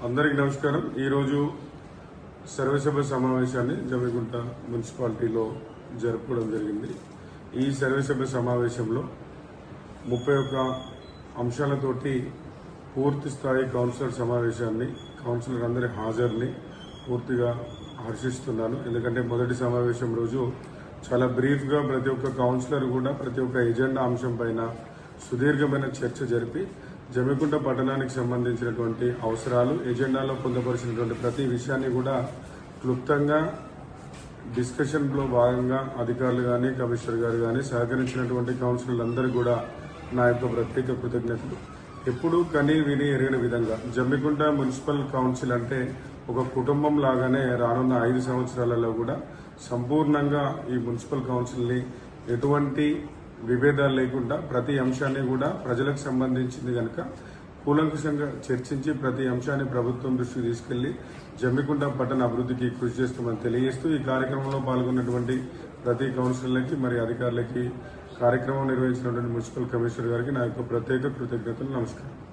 అందరికీ నమస్కారం. ఈరోజు సర్వసభ సమావేశాన్ని జమ్మిగుంట మున్సిపాలిటీలో జరుపుకోవడం జరిగింది. ఈ సర్వసభ సమావేశంలో 31 అంశాలతోటి పూర్తి స్థాయి కౌన్సిలర్ సమావేశాన్ని, కౌన్సిలర్ అందరి హాజరుని పూర్తిగా హర్షిస్తున్నాను. ఎందుకంటే మొదటి సమావేశం రోజు చాలా బ్రీఫ్గా ప్రతి ఒక్క కౌన్సిలర్ కూడా ప్రతి ఒక్క ఎజెండా అంశం పైన సుదీర్ఘమైన చర్చ జరిపి జమ్మిగుంట పట్టణానికి సంబంధించినటువంటి అవసరాలు, ఎజెండాలో పొందుపరిచినటువంటి ప్రతి విషయాన్ని కూడా క్లుప్తంగా డిస్కషన్లో భాగంగా అధికారులు కానీ, కమిషనర్ గారు కానీ సహకరించినటువంటి కౌన్సిలర్లందరికీ కూడా నా యొక్క ప్రత్యేక కృతజ్ఞతలు. ఎప్పుడూ కని విని ఎరిగిన విధంగా జమ్మిగుంట మున్సిపల్ కౌన్సిల్ అంటే ఒక కుటుంబం లాగానే రానున్న 5 సంవత్సరాలలో కూడా సంపూర్ణంగా ఈ మున్సిపల్ కౌన్సిల్ని ఎటువంటి విభేదాలు లేకుండా ప్రతి అంశాన్ని కూడా ప్రజలకు సంబంధించింది కనుక కూలంకషంగా చర్చించి ప్రతి అంశాన్ని ప్రభుత్వం దృష్టికి తీసుకెళ్లి జమ్మిగుంట పట్టణ అభివృద్ధికి కృషి చేస్తామని తెలియజేస్తూ ఈ కార్యక్రమంలో పాల్గొన్నటువంటి ప్రతి కౌన్సిలర్లకి మరి అధికారులకి, కార్యక్రమం నిర్వహించినటువంటి మున్సిపల్ కమిషనర్ గారికి నా యొక్క ప్రత్యేక కృతజ్ఞతలు. నమస్కారం.